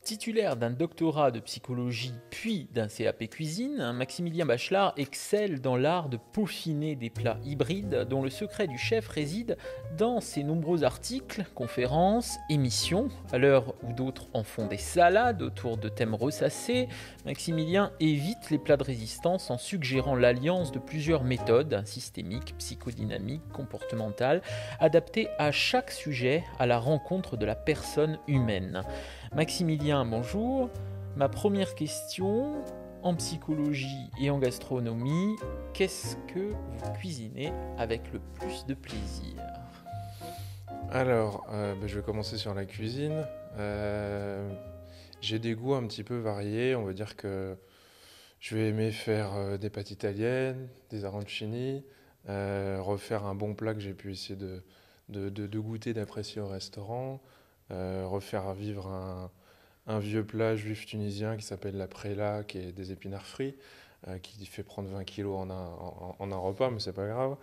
Titulaire d'un doctorat de psychologie puis d'un CAP cuisine, Maximilien Bachelard excelle dans l'art de peaufiner des plats hybrides dont le secret du chef réside dans ses nombreux articles, conférences, émissions. À l'heure où d'autres en font des salades autour de thèmes ressassés, Maximilien évite les plats de résistance en suggérant l'alliance de plusieurs méthodes systémiques, psychodynamiques, comportementales, adaptées à chaque sujet, à la rencontre de la personne humaine. Maximilien, bonjour. Ma première question, en psychologie et en gastronomie, qu'est-ce que vous cuisinez avec le plus de plaisir ? Alors, je vais commencer sur la cuisine. J'ai des goûts un petit peu variés. On va dire que je vais aimer faire des pâtes italiennes, des arancini, refaire un bon plat que j'ai pu essayer de goûter, d'apprécier au restaurant, refaire vivre un vieux plat juif tunisien qui s'appelle la préla, qui est des épinards frits, qui fait prendre 20 kilos en un repas, mais c'est pas grave.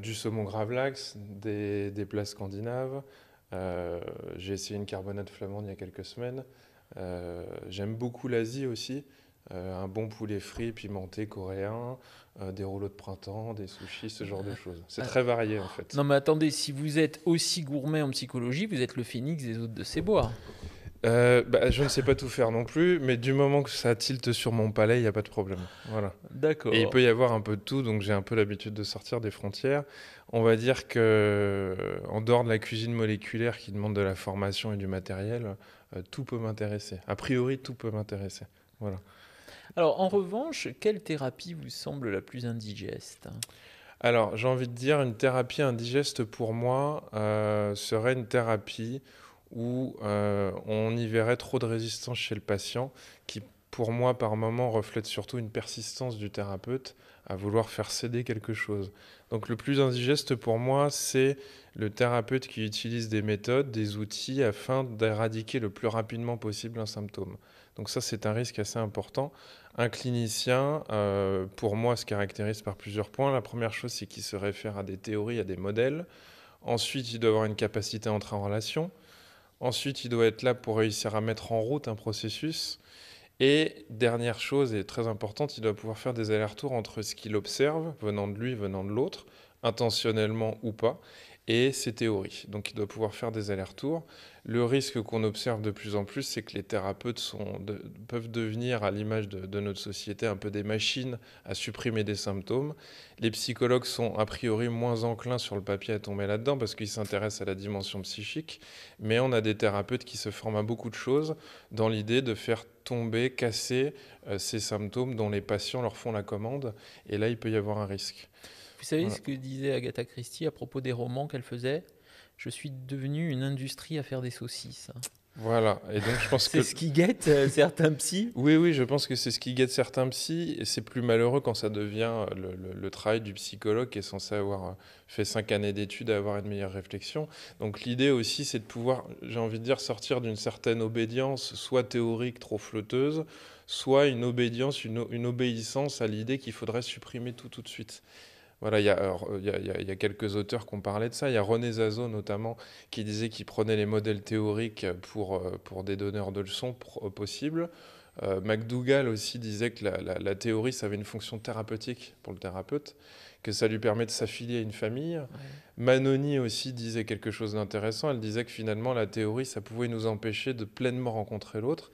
Du saumon gravlax, des plats scandinaves. J'ai essayé une carbonade flamande il y a quelques semaines. J'aime beaucoup l'Asie aussi. Un bon poulet frit pimenté coréen, des rouleaux de printemps, des sushis, ce genre de choses. C'est très varié en fait. Non mais attendez, si vous êtes aussi gourmet en psychologie, vous êtes le phénix des hôtes de ces bois. Je ne sais pas tout faire non plus, mais du moment que ça tilte sur mon palais, il n'y a pas de problème. Voilà. D'accord. Et il peut y avoir un peu de tout, donc j'ai un peu l'habitude de sortir des frontières. On va dire que, en dehors de la cuisine moléculaire qui demande de la formation et du matériel, tout peut m'intéresser. A priori, tout peut m'intéresser. Voilà. Alors en revanche, quelle thérapie vous semble la plus indigeste ? Alors, j'ai envie de dire, une thérapie indigeste pour moi serait une thérapie où on y verrait trop de résistance chez le patient, qui pour moi par moment reflète surtout une persistance du thérapeute à vouloir faire céder quelque chose. Donc le plus indigeste pour moi, c'est le thérapeute qui utilise des méthodes, des outils afin d'éradiquer le plus rapidement possible un symptôme. Donc ça, c'est un risque assez important. Un clinicien, pour moi, se caractérise par plusieurs points. La première chose, c'est qu'il se réfère à des théories, à des modèles. Ensuite, il doit avoir une capacité à entrer en relation. Ensuite, il doit être là pour réussir à mettre en route un processus. Et dernière chose, et très importante, il doit pouvoir faire des allers-retours entre ce qu'il observe, venant de lui, venant de l'autre, intentionnellement ou pas, et ses théories. Donc il doit pouvoir faire des allers-retours. Le risque qu'on observe de plus en plus, c'est que les thérapeutes peuvent devenir, à l'image de notre société, un peu des machines à supprimer des symptômes. Les psychologues sont a priori moins enclins sur le papier à tomber là-dedans parce qu'ils s'intéressent à la dimension psychique, mais on a des thérapeutes qui se forment à beaucoup de choses dans l'idée de faire tomber, casser ces symptômes dont les patients leur font la commande, et là il peut y avoir un risque. Vous savez Voilà. ce que disait Agatha Christie à propos des romans qu'elle faisait ? Je suis devenue une industrie à faire des saucisses. Voilà, et donc je pense C'est ce qui guette certains psys. Oui, je pense que c'est ce qui guette certains psys, et c'est plus malheureux quand ça devient le travail du psychologue qui est censé avoir fait 5 années d'études et avoir une meilleure réflexion. Donc l'idée aussi, c'est de pouvoir, j'ai envie de dire, sortir d'une certaine obédience, soit théorique, trop flotteuse, soit une obédience, une obéissance à l'idée qu'il faudrait supprimer tout de suite. Voilà, il y a quelques auteurs qui ont parlé de ça. Il y a René Zazot notamment qui disait qu'il prenait les modèles théoriques pour des donneurs de leçons possibles. McDougall aussi disait que la théorie, ça avait une fonction thérapeutique pour le thérapeute, que ça lui permet de s'affilier à une famille. Ouais. Manoni aussi disait quelque chose d'intéressant. Elle disait que finalement, la théorie, ça pouvait nous empêcher de pleinement rencontrer l'autre.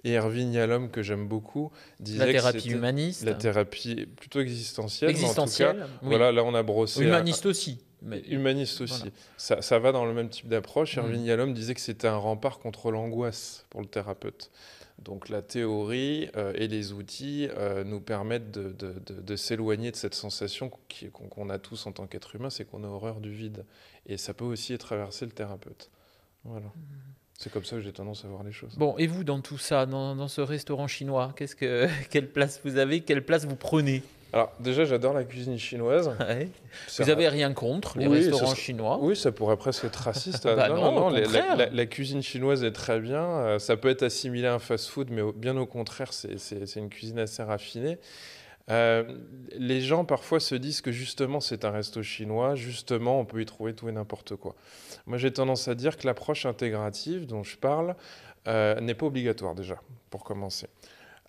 Et Erwin Yalom, que j'aime beaucoup, disait la thérapie que c'était humaniste. La thérapie plutôt existentielle. Existentielle, mais en tout cas, oui. Voilà, là on a brossé. Humaniste aussi. Mais humaniste aussi. Voilà. Ça va dans le même type d'approche. Erwin Yalom disait que c'était un rempart contre l'angoisse pour le thérapeute. Donc la théorie et les outils nous permettent de s'éloigner de cette sensation qu'on a tous en tant qu'être humain, c'est qu'on a horreur du vide. Et ça peut aussi traverser le thérapeute. Voilà. C'est comme ça que j'ai tendance à voir les choses. Bon, et vous, dans tout ça, dans ce restaurant chinois, quelle place vous avez, quelle place vous prenez ? Alors, déjà, j'adore la cuisine chinoise. Ouais. Vous n'avez rien contre les restaurants chinois ? Oui, ça pourrait presque être raciste. non, la cuisine chinoise est très bien. Ça peut être assimilé à un fast-food, mais bien au contraire, c'est une cuisine assez raffinée. Les gens parfois se disent que justement c'est un resto chinois, justement on peut y trouver tout et n'importe quoi. Moi j'ai tendance à dire que l'approche intégrative dont je parle n'est pas obligatoire déjà, pour commencer.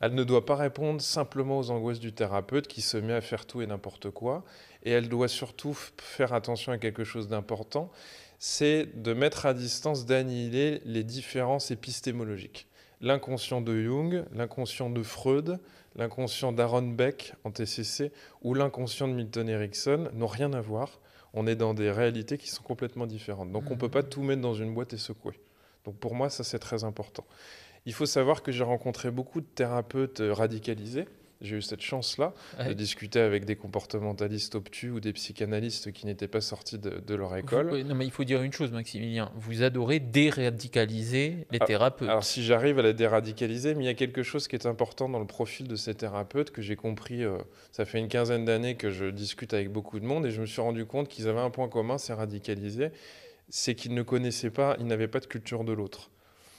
Elle ne doit pas répondre simplement aux angoisses du thérapeute qui se met à faire tout et n'importe quoi, et elle doit surtout faire attention à quelque chose d'important, c'est de mettre à distance, d'annihiler les différences épistémologiques. L'inconscient de Jung, l'inconscient de Freud, l'inconscient d'Aaron Beck en TCC ou l'inconscient de Milton Erickson n'ont rien à voir. On est dans des réalités qui sont complètement différentes. Donc on ne peut pas tout mettre dans une boîte et secouer. Donc pour moi, ça c'est très important. Il faut savoir que j'ai rencontré beaucoup de thérapeutes radicalisés. J'ai eu cette chance-là de discuter avec des comportementalistes obtus ou des psychanalystes qui n'étaient pas sortis de leur école. Non, mais il faut dire une chose, Maximilien. Vous adorez déradicaliser les thérapeutes. Alors si j'arrive à les déradicaliser, mais il y a quelque chose qui est important dans le profil de ces thérapeutes que j'ai compris. Ça fait une quinzaine d'années que je discute avec beaucoup de monde et je me suis rendu compte qu'ils avaient un point commun, c'est radicalisé, c'est qu'ils ne connaissaient pas, ils n'avaient pas de culture de l'autre.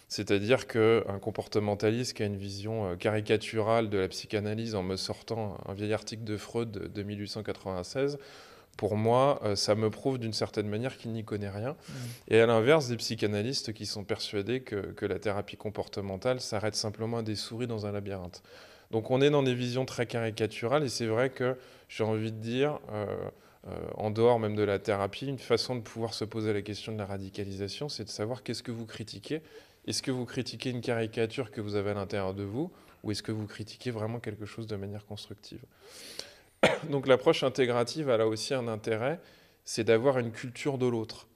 C'est-à-dire qu'un comportementaliste qui a une vision caricaturale de la psychanalyse en me sortant un vieil article de Freud de 1896, pour moi, ça me prouve d'une certaine manière qu'il n'y connaît rien. Et à l'inverse, des psychanalystes qui sont persuadés que la thérapie comportementale s'arrête simplement à des souris dans un labyrinthe. Donc on est dans des visions très caricaturales et c'est vrai que j'ai envie de dire... en dehors même de la thérapie, une façon de pouvoir se poser la question de la radicalisation, c'est de savoir qu'est-ce que vous critiquez. Est-ce que vous critiquez une caricature que vous avez à l'intérieur de vous ou est-ce que vous critiquez vraiment quelque chose de manière constructive? Donc l'approche intégrative, elle a aussi un intérêt, c'est d'avoir une culture de l'autre.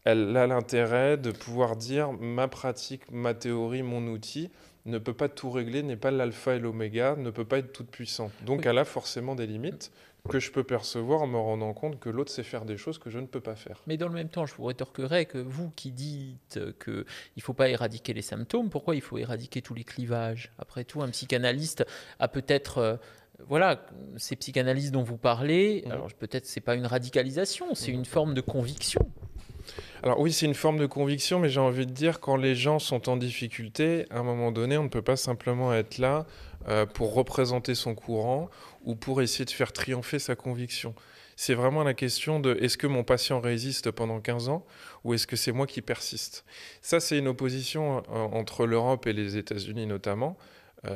Elle a l'intérêt de pouvoir dire ma pratique, ma théorie, mon outil ne peut pas tout régler, n'est pas l'alpha et l'oméga, ne peut pas être toute puissante. Donc elle a forcément des limites que je peux percevoir en me rendant compte que l'autre sait faire des choses que je ne peux pas faire. Mais dans le même temps, je vous rétorquerai que vous qui dites qu'il ne faut pas éradiquer les symptômes, pourquoi il faut éradiquer tous les clivages? Après tout, un psychanalyste a peut-être... voilà, ces psychanalystes dont vous parlez, alors peut-être c'est pas une radicalisation, c'est une forme de conviction. Alors oui, c'est une forme de conviction, mais j'ai envie de dire, quand les gens sont en difficulté, à un moment donné, on ne peut pas simplement être là pour représenter son courant ou pour essayer de faire triompher sa conviction. C'est vraiment la question de est-ce que mon patient résiste pendant 15 ans ou est-ce que c'est moi qui persiste? Ça, c'est une opposition entre l'Europe et les États-Unis notamment.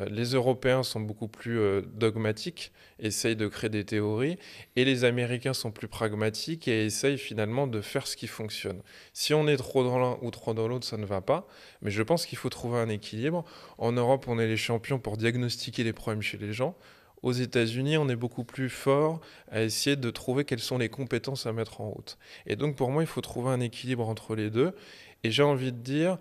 Les Européens sont beaucoup plus dogmatiques, essayent de créer des théories, et les Américains sont plus pragmatiques et essayent finalement de faire ce qui fonctionne. Si on est trop dans l'un ou trop dans l'autre, ça ne va pas, mais je pense qu'il faut trouver un équilibre. En Europe, on est les champions pour diagnostiquer les problèmes chez les gens. Aux États-Unis, on est beaucoup plus fort à essayer de trouver quelles sont les compétences à mettre en route. Et donc pour moi, il faut trouver un équilibre entre les deux. Et j'ai envie de dire...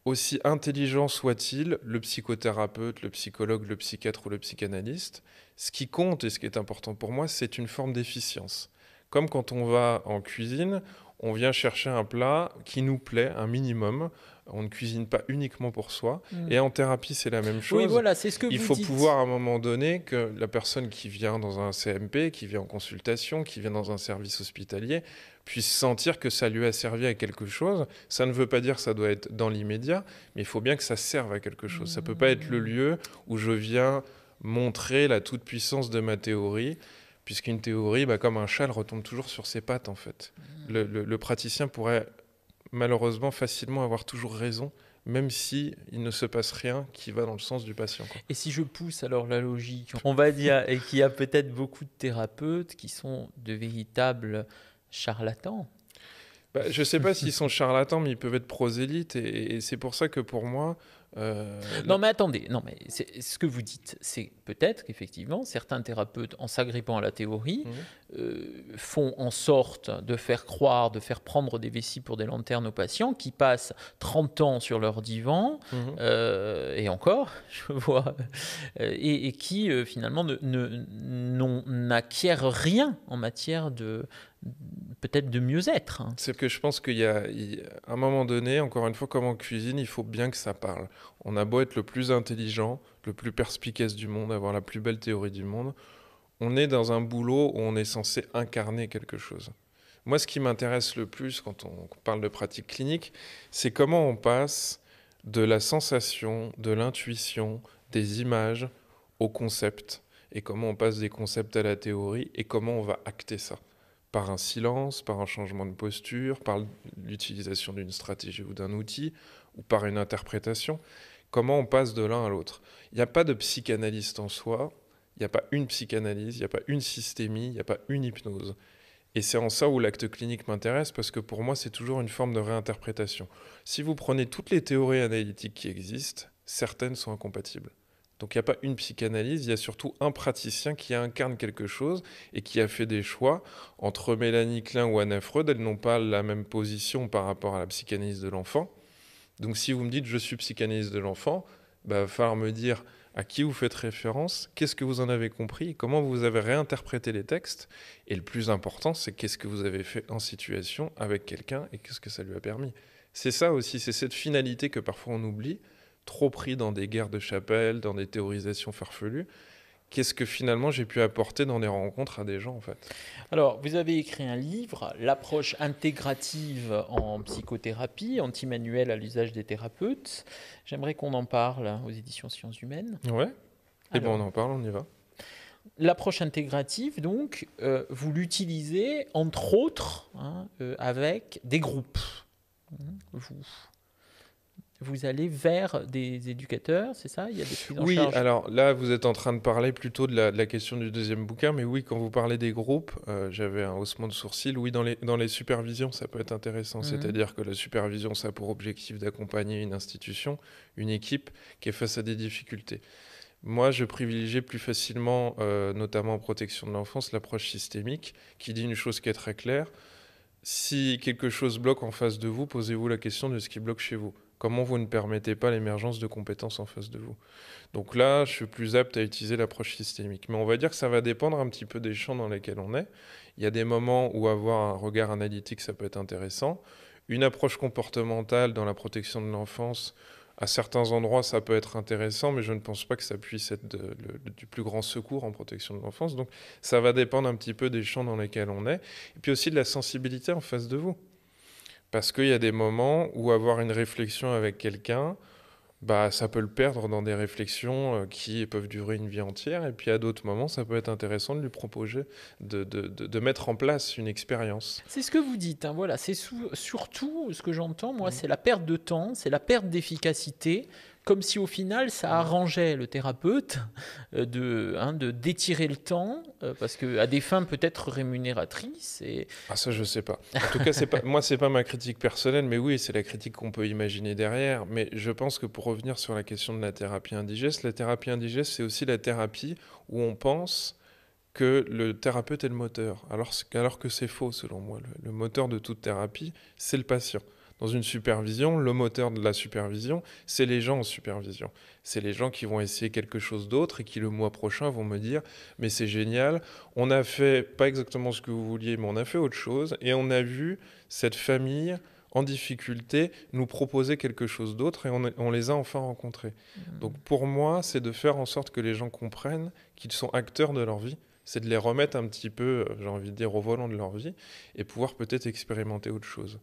Aussi intelligent soit-il, le psychothérapeute, le psychologue, le psychiatre ou le psychanalyste, ce qui compte et ce qui est important pour moi, c'est une forme d'efficience. Comme quand on va en cuisine, on vient chercher un plat qui nous plaît, un minimum. On ne cuisine pas uniquement pour soi. Et en thérapie, c'est la même chose. Oui, voilà, c'est ce que Il vous faut dites. pouvoir à un moment donné que la personne qui vient dans un CMP, qui vient en consultation, qui vient dans un service hospitalier, puisse sentir que ça lui a servi à quelque chose. Ça ne veut pas dire que ça doit être dans l'immédiat, mais il faut bien que ça serve à quelque chose. Ça ne peut pas être le lieu où je viens montrer la toute-puissance de ma théorie, puisqu'une théorie, comme un chat, elle retombe toujours sur ses pattes, en fait. Le praticien pourrait malheureusement facilement avoir toujours raison, même si il ne se passe rien qui va dans le sens du patient. Et si je pousse alors la logique, on va dire, et qu'il y a peut-être beaucoup de thérapeutes qui sont de véritables charlatans. Je ne sais pas s'ils sont charlatans, mais ils peuvent être prosélytes, et c'est pour ça que pour moi... Non mais attendez, non mais ce que vous dites, c'est peut-être qu'effectivement certains thérapeutes, en s'agrippant à la théorie, font en sorte de faire croire, de faire prendre des vessies pour des lanternes aux patients qui passent 30 ans sur leur divan, et encore, je vois, et qui finalement n'acquièrent rien en matière de peut-être de mieux-être. C'est que je pense qu'il y a un moment donné, encore une fois, comme en cuisine, il faut bien que ça parle. On a beau être le plus intelligent, le plus perspicace du monde, avoir la plus belle théorie du monde, on est dans un boulot où on est censé incarner quelque chose. Moi, ce qui m'intéresse le plus quand on parle de pratique clinique, c'est comment on passe de la sensation, de l'intuition, des images au concept. et comment on passe des concepts à la théorie, et comment on va acter ça. Par un silence, par un changement de posture, par l'utilisation d'une stratégie ou d'un outil, ou par une interprétation. Comment on passe de l'un à l'autre. Il n'y a pas de psychanalyste en soi, il n'y a pas une psychanalyse, il n'y a pas une systémie, il n'y a pas une hypnose. Et c'est en ça où l'acte clinique m'intéresse, parce que pour moi, c'est toujours une forme de réinterprétation. Si vous prenez toutes les théories analytiques qui existent, certaines sont incompatibles. Donc il n'y a pas une psychanalyse, il y a surtout un praticien qui incarne quelque chose et qui a fait des choix. Entre Mélanie Klein ou Anna Freud, elles n'ont pas la même position par rapport à la psychanalyse de l'enfant. Donc si vous me dites je suis psychanalyste de l'enfant, il va falloir me dire à qui vous faites référence, qu'est-ce que vous en avez compris, comment vous avez réinterprété les textes. Et le plus important, c'est qu'est-ce que vous avez fait en situation avec quelqu'un et qu'est-ce que ça lui a permis. C'est ça aussi, c'est cette finalité que parfois on oublie, trop pris dans des guerres de chapelle, dans des théorisations farfelues. Qu'est-ce que finalement j'ai pu apporter dans des rencontres à des gens en fait. Alors, vous avez écrit un livre, L'approche intégrative en psychothérapie, anti-manuel à l'usage des thérapeutes. J'aimerais qu'on en parle aux éditions Sciences Humaines. Ouais, et Alors, bon on en parle, on y va. L'approche intégrative, donc, vous l'utilisez entre autres avec des groupes. Vous allez vers des éducateurs, c'est ça? Il y a des prises en Oui, charge? alors là, vous êtes en train de parler plutôt de la question du deuxième bouquin, mais oui, quand vous parlez des groupes, j'avais un haussement de sourcil. Oui, dans les supervisions, ça peut être intéressant. C'est-à-dire que la supervision, ça a pour objectif d'accompagner une institution, une équipe qui est face à des difficultés. Moi, je privilégie plus facilement, notamment en protection de l'enfance, l'approche systémique, qui dit une chose qui est très claire. Si quelque chose bloque en face de vous, posez-vous la question de ce qui bloque chez vous. Comment vous ne permettez pas l'émergence de compétences en face de vous. Donc là, je suis plus apte à utiliser l'approche systémique. Mais on va dire que ça va dépendre un petit peu des champs dans lesquels on est. Il y a des moments où avoir un regard analytique, ça peut être intéressant. Une approche comportementale dans la protection de l'enfance, à certains endroits, ça peut être intéressant, mais je ne pense pas que ça puisse être du plus grand secours en protection de l'enfance. Donc ça va dépendre un petit peu des champs dans lesquels on est. Et puis aussi de la sensibilité en face de vous. Parce qu'il y a des moments où avoir une réflexion avec quelqu'un, ça peut le perdre dans des réflexions qui peuvent durer une vie entière. Et puis à d'autres moments, ça peut être intéressant de lui proposer de mettre en place une expérience. C'est ce que vous dites, hein, voilà. C'est surtout ce que j'entends, moi, c'est la perte de temps, c'est la perte d'efficacité, comme si au final ça arrangeait le thérapeute d'étirer le temps, parce que à des fins peut-être rémunératrices. Ah ça je sais pas. En tout cas moi c'est pas ma critique personnelle, mais oui c'est la critique qu'on peut imaginer derrière. Mais je pense que pour revenir sur la question de la thérapie indigeste c'est aussi la thérapie où on pense que le thérapeute est le moteur, alors que c'est faux selon moi. Le moteur de toute thérapie, c'est le patient. Dans une supervision, le moteur de la supervision, c'est les gens en supervision. C'est les gens qui vont essayer quelque chose d'autre et qui le mois prochain vont me dire « mais c'est génial, on a fait pas exactement ce que vous vouliez, mais on a fait autre chose et on a vu cette famille en difficulté nous proposer quelque chose d'autre et on les a enfin rencontrés. » Donc pour moi, c'est de faire en sorte que les gens comprennent qu'ils sont acteurs de leur vie. C'est de les remettre un petit peu, j'ai envie de dire, au volant de leur vie et pouvoir peut-être expérimenter autre chose.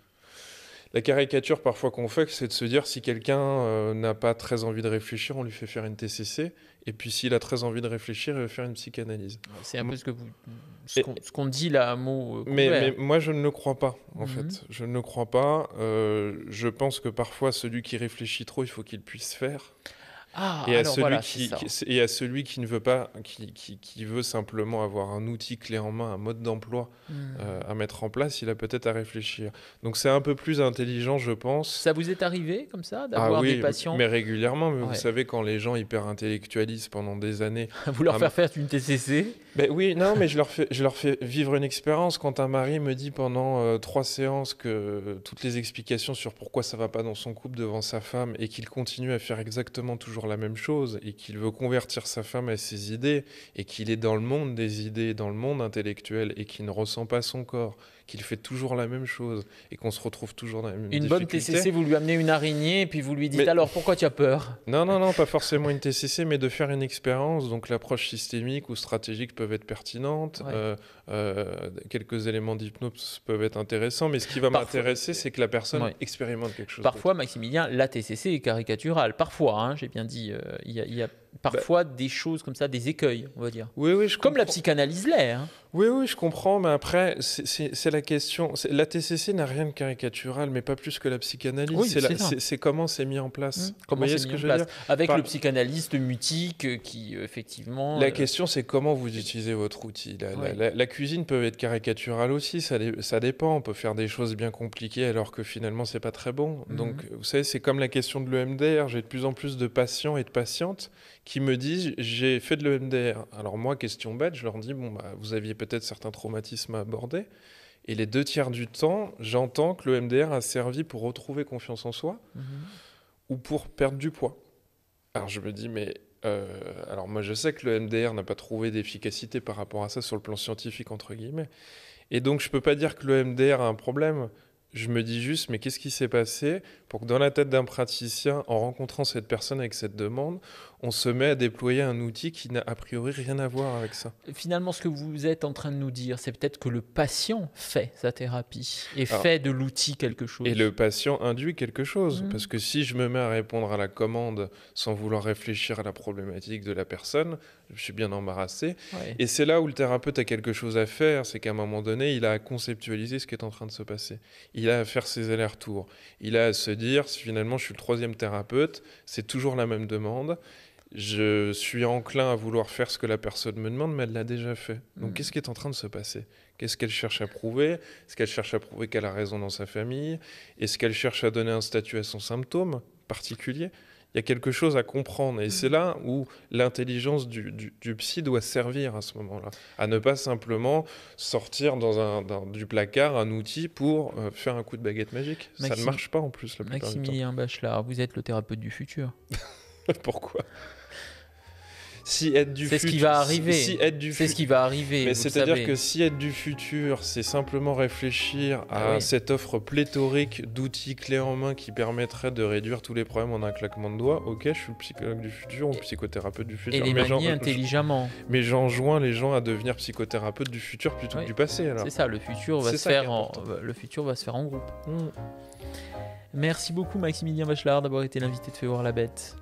La caricature parfois qu'on fait, c'est de se dire si quelqu'un n'a pas très envie de réfléchir, on lui fait faire une TCC. Et puis s'il a très envie de réfléchir, il va faire une psychanalyse. C'est un peu ce qu'on dit là à mot couvert. Mais moi, je ne le crois pas, en fait. Je ne le crois pas. Je pense que parfois, celui qui réfléchit trop, il faut qu'il puisse faire. Et à celui qui ne veut pas, qui veut simplement avoir un outil clé en main, un mode d'emploi à mettre en place, il a peut-être à réfléchir. Donc c'est un peu plus intelligent, je pense. Ça vous est arrivé comme ça, d'avoir des patients? Mais régulièrement. Mais vous savez, quand les gens hyper intellectualisent pendant des années... Vous leur faire une TCC? Oui, non, mais je leur fais vivre une expérience. Quand un mari me dit pendant 3 séances que toutes les explications sur pourquoi ça va pas dans son couple devant sa femme et qu'il continue à faire exactement toujours la même chose et qu'il veut convertir sa femme à ses idées et qu'il est dans le monde des idées, dans le monde intellectuel et qu'il ne ressent pas son corps, qu'il fait toujours la même chose et qu'on se retrouve toujours dans la même difficulté. Bonne TCC, vous lui amenez une araignée et puis vous lui dites alors pourquoi tu as peur? Non, pas forcément une TCC, mais de faire une expérience. Donc l'approche systémique ou stratégique peuvent être pertinentes. Quelques éléments d'hypnose peuvent être intéressants, mais ce qui va m'intéresser, c'est que la personne expérimente quelque chose. Parfois, Maximilien, la TCC est caricaturale. Parfois, j'ai bien dit, il y parfois des choses comme ça, des écueils, on va dire. Oui, oui, je Comme la comprends. psychanalyse l'est. Hein. Oui, oui, je comprends, mais après, c'est la question. La TCC n'a rien de caricatural, mais pas plus que la psychanalyse. Oui, c'est ça. C'est comment c'est mis en place. Vous Comment voyez c'est ce mis que en je veux place. dire? Avec Par- le psychanalyste mutique qui, effectivement... La question, c'est comment vous utilisez votre outil. Oui. La cuisine peut être caricaturale aussi, ça dépend. On peut faire des choses bien compliquées alors que finalement, c'est pas très bon. Donc, vous savez, c'est comme la question de l'EMDR. J'ai de plus en plus de patients et de patientes qui me disent j'ai fait de l'EMDR. Alors moi, question bête, je leur dis bon, bah, vous aviez peut-être certains traumatismes à aborder. Et les 2 tiers du temps, j'entends que l'EMDR a servi pour retrouver confiance en soi ou pour perdre du poids. Alors je me dis mais alors moi je sais que le MDR n'a pas trouvé d'efficacité par rapport à ça sur le plan scientifique entre guillemets. Et donc je peux pas dire que le MDR a un problème. Je me dis juste mais qu'est-ce qui s'est passé pour que dans la tête d'un praticien, en rencontrant cette personne avec cette demande, on se met à déployer un outil qui n'a a priori rien à voir avec ça. Finalement, ce que vous êtes en train de nous dire, c'est peut-être que le patient fait sa thérapie et Alors, fait de l'outil quelque chose. Et le patient induit quelque chose. Mhm. Parce que si je me mets à répondre à la commande sans vouloir réfléchir à la problématique de la personne, je suis bien embarrassé. Ouais. Et c'est là où le thérapeute a quelque chose à faire, c'est qu'à un moment donné, il a à conceptualiser ce qui est en train de se passer. Il a à faire ses allers-retours. Il a à se dire, si finalement je suis le 3e thérapeute, c'est toujours la même demande. Je suis enclin à vouloir faire ce que la personne me demande, mais elle l'a déjà fait. Donc qu'est-ce qui est en train de se passer? Qu'est-ce qu'elle cherche à prouver? Est-ce qu'elle cherche à prouver qu'elle a raison dans sa famille? Est-ce qu'elle cherche à donner un statut à son symptôme particulier? Il y a quelque chose à comprendre. Et c'est là où l'intelligence du psy doit servir à ce moment-là. À ne pas simplement sortir du placard un outil pour faire un coup de baguette magique. Ça ne marche pas en plus la plupart du temps. Maximilien Bachelard, vous êtes le thérapeute du futur. Pourquoi? Si être du C'est ce qui futur- va arriver. si être du C'est fu- ce qui va arriver. Mais vous le c'est-à-dire savez. que si être du futur, c'est simplement réfléchir à Ah oui. cette offre pléthorique d'outils clés en main qui permettrait de réduire tous les problèmes en un claquement de doigts, ok, je suis le psychologue du futur ou le psychothérapeute du futur. Et les mais manier intelligemment. mais j'enjoins les gens à devenir psychothérapeutes du futur plutôt Oui. que du passé. Alors. C'est ça, le futur va C'est se ça qui est faire en, important. le futur va se faire en groupe. Mm. Merci beaucoup Maximilien Bachelard d'avoir été l'invité de Fais voir la bête.